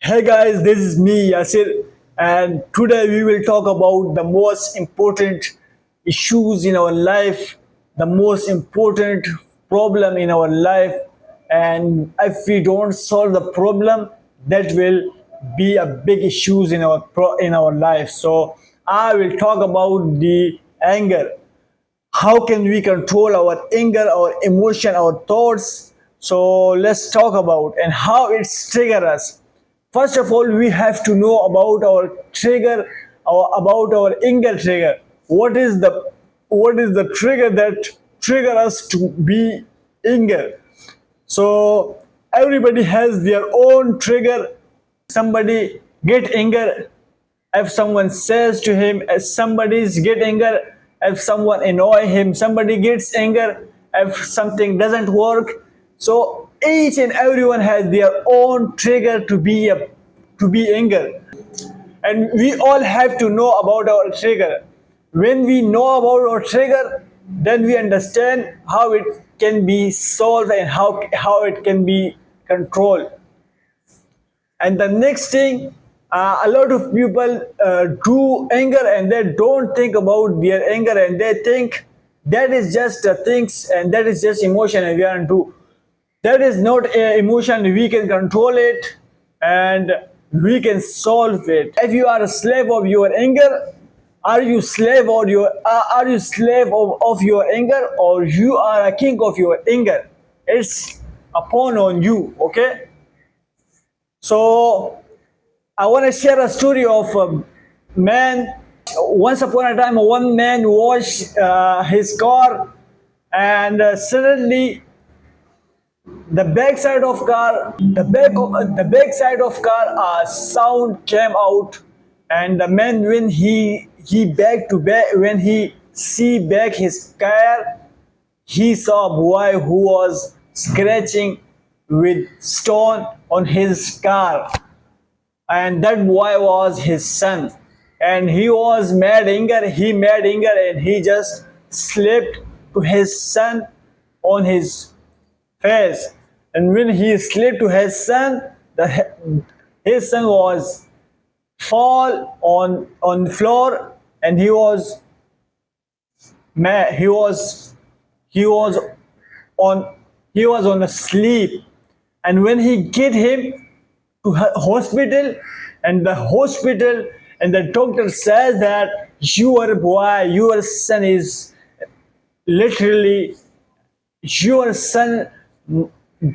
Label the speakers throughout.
Speaker 1: Hey guys, this is me Yasir, and today we will talk about the most important issues in our life, the most important problem in our life, and if we don't solve the problem, that will be a big issues in our life. So I will talk about the anger. How can we control our anger, our emotion, our thoughts? So let's talk about and how it's trigger us. First of all, we have to know about our trigger, about our anger trigger. What is the trigger that trigger us to be anger? So everybody has their own trigger. Somebody get anger if someone says to him, if somebody's get anger if someone annoy him, somebody gets anger if something doesn't work. So each and everyone has their own trigger to be anger, and we all have to know about our trigger. When we know about our trigger, then we understand how it can be solved and how it can be controlled. And the next thing, a lot of people do anger and they don't think about their anger, and they think that is just things and that is just emotion and we are do. That is not emotion. We can control it and we can solve it. If you are a slave of your anger, are you slave of your anger, or you are a king of your anger? It's upon on you. Okay. So I want to share a story of a man. Once upon a time, one man washed his car, and suddenly the backside of car, a sound came out, and the man, when he back to back, when he see back his car, he saw a boy who was scratching with stone on his car, and that boy was his son. And he was mad anger, and he just slapped to his son on his face. And when he slapped to his son, his son was fall on the floor, and he was on he was on a sleep. And when he get him to hospital, and the doctor says that your son is literally, your son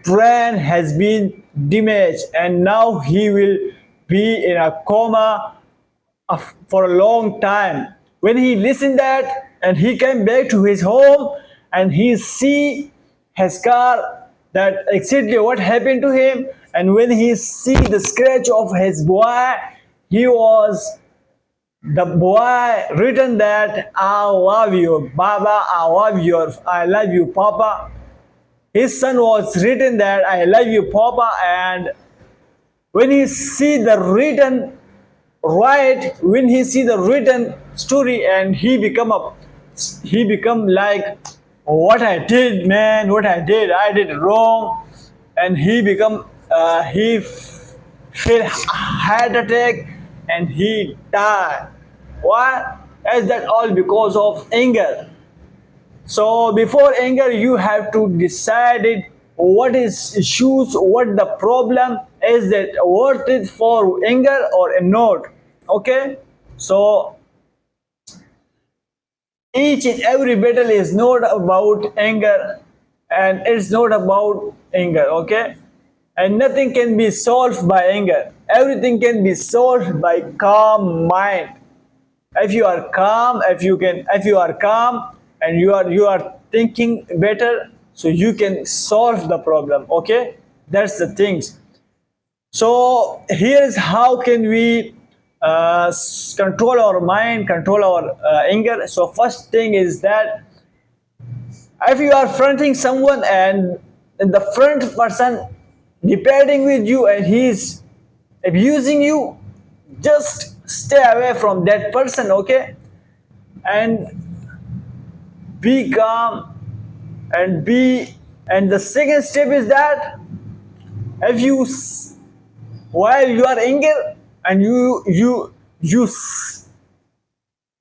Speaker 1: brain has been damaged, and now he will be in a coma for a long time. When he listened that, and he came back to his home, and he see his car, that exactly what happened to him. And when he see the scratch of his boy, he was the boy written that I love you, Baba, I love you, Papa. His son was written that I love you, Papa. And when he see the written when he see the written story, and he become like, what I did, man, I did wrong. And he feel heart attack, and he died. Why? Is that all because of anger? So before anger, you have to decide it. What is issues? What the problem is? That worth it for anger or not? Okay. So each and every battle is not about anger, and it's not about anger. Okay. And nothing can be solved by anger. Everything can be solved by calm mind. If you are calm, if you are calm, and you are thinking better, so you can solve the problem. Okay, that's the things. So here is how can we control our mind, control our anger. So first thing is that if you are fronting someone, and the front person debating with you, and he's abusing you, just stay away from that person. Okay. And be calm, and be and the second step is that if you while you are anger and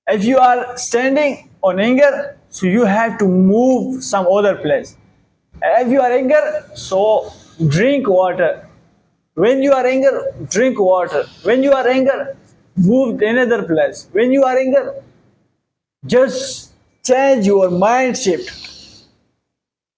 Speaker 1: if you are standing on anger, so you have to move some other place. If you are anger, so drink water. When you are anger, drink water. When you are anger, move to another place. When you are anger, just change your mind shift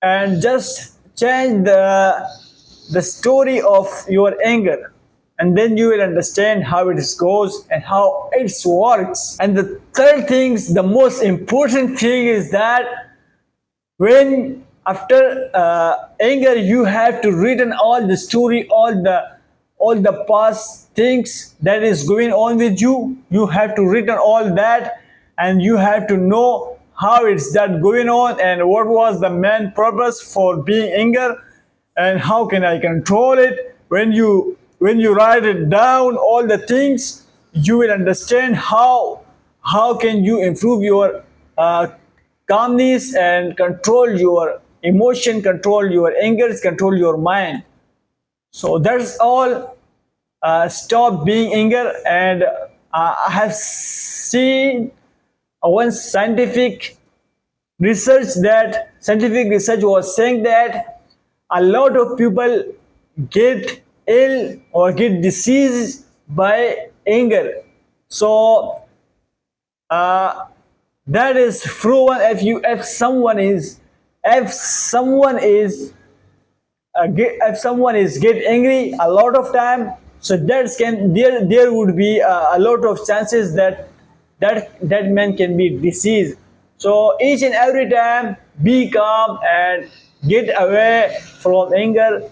Speaker 1: and just change the story of your anger, and then you will understand how it goes and how it works. And the third thing, the most important thing is that when after anger you have to written all the story, all the past things that is going on with you. You have to written all that, and you have to know how it's that going on and what was the main purpose for being anger, and how can I control it. When you write it down all the things, you will understand how can you improve your calmness and control your emotion, control your anger, control your mind. So that's all. Stop being anger. And I have seen one scientific research was saying that a lot of people get ill or get disease by anger. So uh, that is proven. If someone is get angry a lot of time, so there would be a lot of chances that man can be diseased. So each and every time be calm and get away from anger,